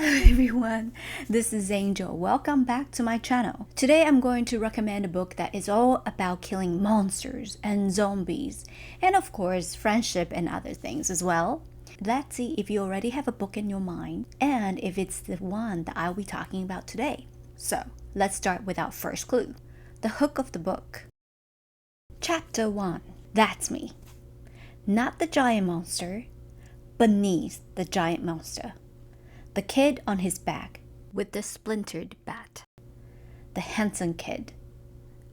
Hello everyone, this is Angel. Welcome back to my channel. Today I'm going to recommend a book that is all about killing monsters and zombies, and of course friendship and other things as well. Let's see if you already have a book in your mind and if it's the one that I'll be talking about today. So let's start with our first clue, the hook of the book. Chapter 1. That's me. Not the giant monster, beneath the giant monster. The kid on his back with the splintered bat. The handsome kid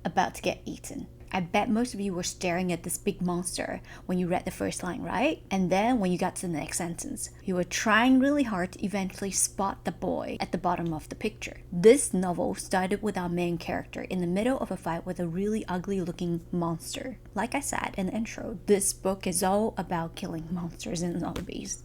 about to get eaten. I bet most of you were staring at this big monster when you read the first line, right? And then when you got to the next sentence, you were trying really hard to eventually spot the boy at the bottom of the picture. This novel started with our main character in the middle of a fight with a really ugly looking monster. Like I said in the intro, this book is all about killing monsters and zombies.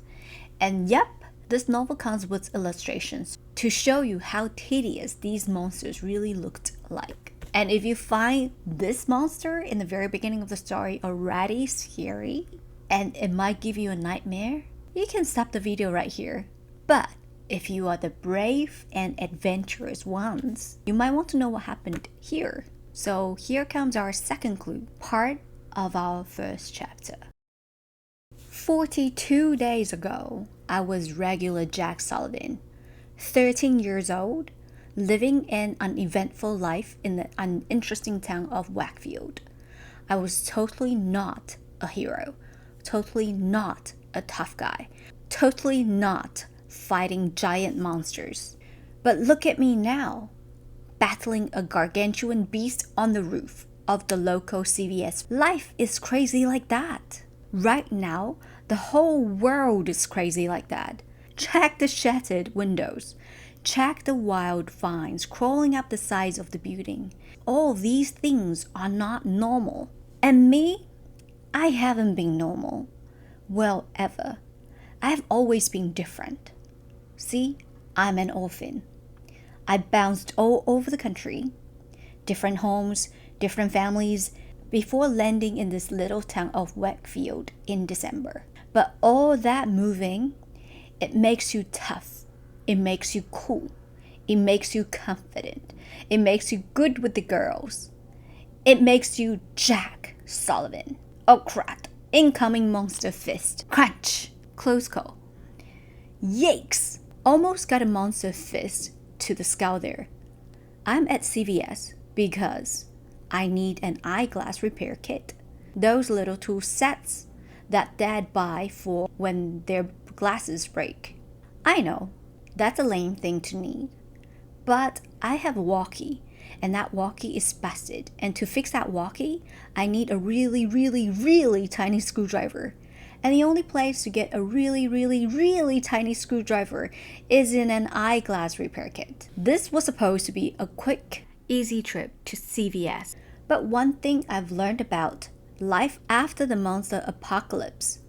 And yep, this novel comes with illustrations to show you how tedious these monsters really looked like. And if you find this monster in the very beginning of the story already scary and it might give you a nightmare, you can stop the video right here. But if you are the brave and adventurous ones, you might want to know what happened here. So here comes our second clue, part of our first chapter. 42 days ago, I was regular Jack Sullivan, 13 years old, living an uneventful life in the uninteresting town of Wakefield. I was totally not a hero, totally not a tough guy, totally not fighting giant monsters. But look at me now, battling a gargantuan beast on the roof of the local CVS. Life is crazy like that. Right now, the whole world is crazy like that. Check the shattered windows. Check the wild vines crawling up the sides of the building. All these things are not normal. And me? I haven't been normal. Well, ever. I've always been different. See, I'm an orphan. I bounced all over the country. Different homes, different families, before landing in this little town of Wakefield in December. But all that moving, it makes you tough. It makes you cool. It makes you confident. It makes you good with the girls. It makes you Jack Sullivan. Oh crap. Incoming monster fist. Crunch. Close call. Yikes. Almost got a monster fist to the skull there. I'm at CVS because I need an eyeglass repair kit. Those little tool sets that dad buy for when their glasses break. I know, that's a lame thing to need. But I have a walkie, and that walkie is busted. And to fix that walkie, I need a really tiny screwdriver. And the only place to get a really tiny screwdriver is in an eyeglass repair kit. This was supposed to be a quick, easy trip to CVS. But one thing I've learned about life after the monster apocalypse,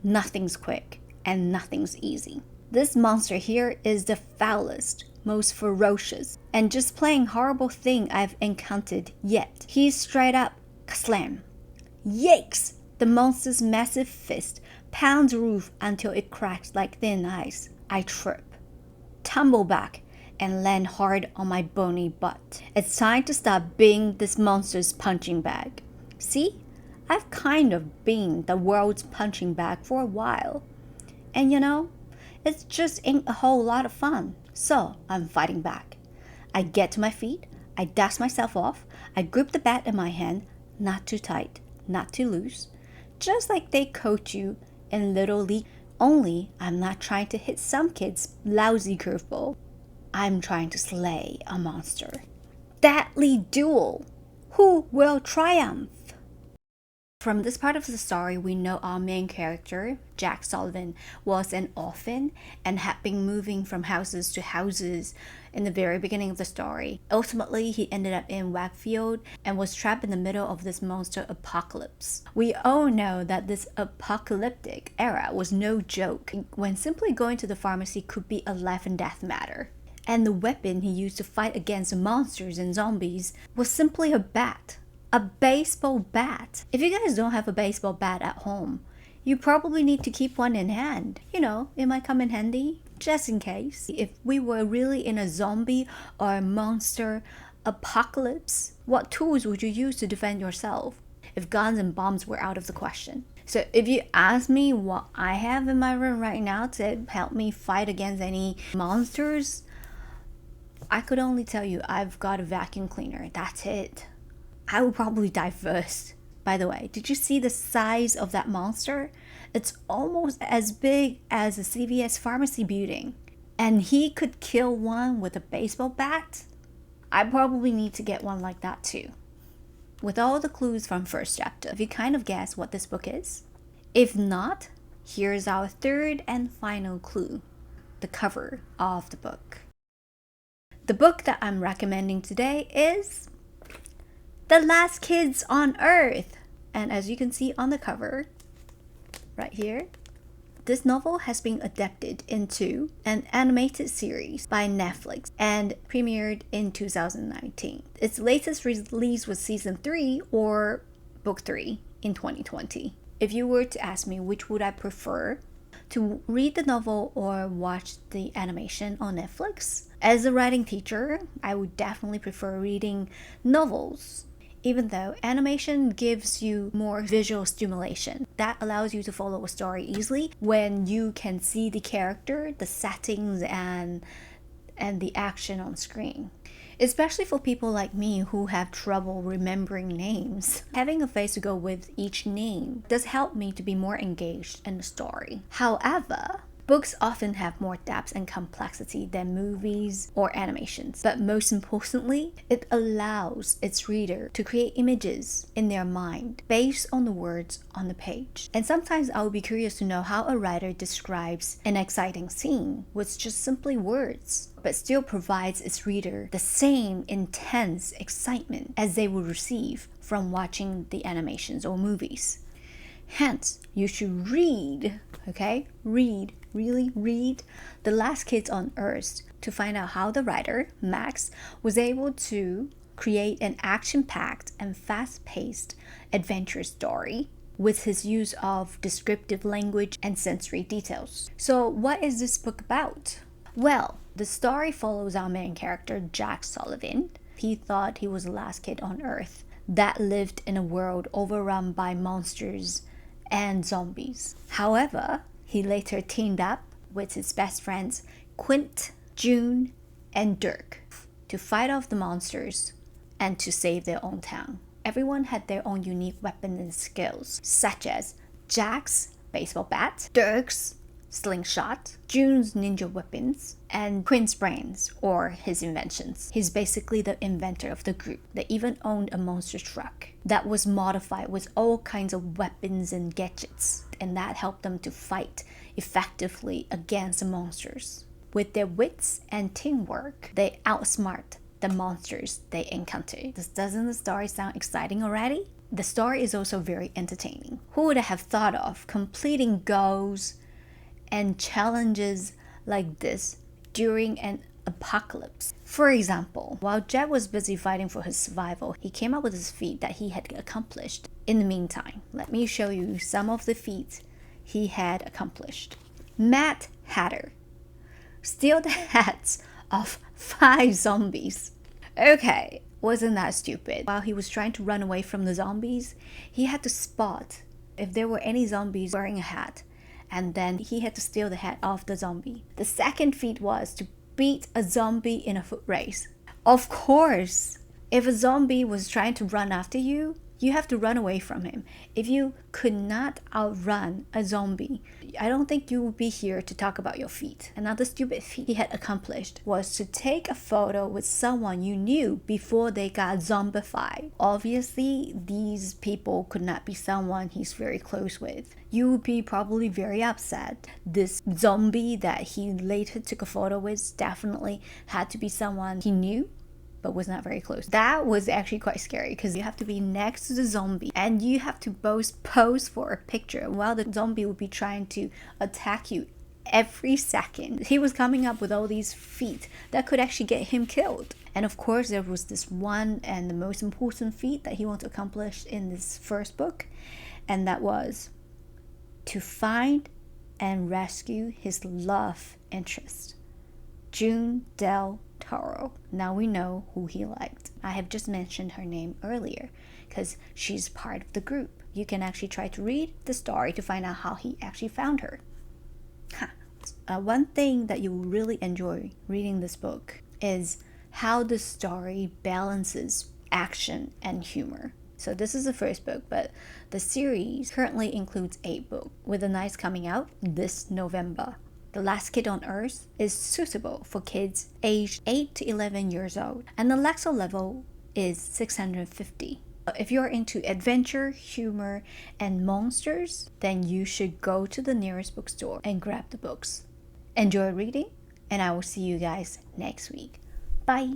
nothing's quick and nothing's easy. This monster here is the foulest, most ferocious, and just plain horrible thing I've encountered yet. He's straight up slam. Yikes! The monster's massive fist pounds the roof until it cracks like thin ice. I trip, tumble back, and land hard on my bony butt. It's time to stop being this monster's punching bag. See? I've kind of been the world's punching bag for a while. And you know, it just ain't a whole lot of fun. So I'm fighting back. I get to my feet, I dust myself off, I grip the bat in my hand, not too tight, not too loose. Just like they coach you in Little League. Only I'm not trying to hit some kid's lousy curveball. I'm trying to slay a monster. Deadly duel! Who will triumph? From this part of the story, we know our main character, Jack Sullivan, was an orphan and had been moving from houses to houses in the very beginning of the story. Ultimately, he ended up in Wakefield and was trapped in the middle of this monster apocalypse. We all know that this apocalyptic era was no joke, when simply going to the pharmacy could be a life and death matter. And the weapon he used to fight against monsters and zombies was simply a bat. A baseball bat. If you guys don't have a baseball bat at home, you probably need to keep one in hand. You know, it might come in handy just in case, if we were really in a zombie or a monster apocalypse, what tools would you use to defend yourself if guns and bombs were out of the question? So if you ask me what I have in my room right now to help me fight against any monsters, I could only tell you I've got a vacuum cleaner. That's it. I would probably die first. By the way, did you see the size of that monster? It's almost as big as a CVS pharmacy building. And he could kill one with a baseball bat? I probably need to get one like that too. With all the clues from first chapter, have you kind of guessed what this book is? If not, here's our third and final clue, the cover of the book. The book that I'm recommending today is The Last Kids on Earth. And as you can see on the cover, right here, this novel has been adapted into an animated series by Netflix and premiered in 2019. Its latest release was season 3 or book 3 in 2020. If you were to ask me which would I prefer, to read the novel or watch the animation on Netflix, as a writing teacher, I would definitely prefer reading novels. Even though animation gives you more visual stimulation, that allows you to follow a story easily when you can see the character, the settings, and the action on screen. Especially for people like me who have trouble remembering names. Having a face to go with each name does help me to be more engaged in the story. However, books often have more depth and complexity than movies or animations, but most importantly, it allows its reader to create images in their mind based on the words on the page. And sometimes I would be curious to know how a writer describes an exciting scene with just simply words, but still provides its reader the same intense excitement as they would receive from watching the animations or movies. Hence, you should read, okay? Really read The Last Kids on Earth to find out how the writer, Max, was able to create an action-packed and fast-paced adventure story with his use of descriptive language and sensory details. So what is this book about? Well, the story follows our main character, Jack Sullivan. He thought he was the last kid on Earth that lived in a world overrun by monsters and zombies. However, he later teamed up with his best friends Quint, June, and Dirk to fight off the monsters and to save their own town. Everyone had their own unique weapons and skills, such as Jack's baseball bat, Dirk's slingshot, June's ninja weapons, and Quint's brains, or his inventions. He's basically the inventor of the group. They even owned a monster truck that was modified with all kinds of weapons and gadgets, and that helped them to fight effectively against the monsters. With their wits and teamwork, they outsmart the monsters they encountered. Doesn't the story sound exciting already? The story is also very entertaining. Who would have thought of completing goals and challenges like this during an apocalypse? For example, while Jack was busy fighting for his survival, he came up with his feat that he had accomplished. In the meantime, let me show you some of the feats he had accomplished. Mad Hatter: steal the hats of 5 zombies. Okay, wasn't that stupid? While he was trying to run away from the zombies, he had to spot if there were any zombies wearing a hat, and then he had to steal the hat off the zombie. The second feat was to beat a zombie in a foot race. Of course, if a zombie was trying to run after you, you have to run away from him. If you could not outrun a zombie, I don't think you would be here to talk about your feat. Another stupid feat he had accomplished was to take a photo with someone you knew before they got zombified. Obviously, these people could not be someone he's very close with. You would be probably very upset. This zombie that he later took a photo with definitely had to be someone he knew but was not very close. That was actually quite scary because you have to be next to the zombie and you have to both pose for a picture while the zombie would be trying to attack you every second. He was coming up with all these feats that could actually get him killed. And of course, there was this one and the most important feat that he wanted to accomplish in this first book, and that was to find and rescue his love interest, June Del Toro. Now we know who he liked. I have just mentioned her name earlier because she's part of the group. You can actually try to read the story to find out how he actually found her. One thing that you will really enjoy reading this book is how the story balances action and humor. So this is the first book, but the series currently includes 8 books, with the ninth coming out this November. The Last Kid on Earth is suitable for kids aged 8 to 11 years old, and the Lexile level is 650. If you're into adventure, humor, and monsters, then you should go to the nearest bookstore and grab the books. Enjoy reading, and I will see you guys next week. Bye!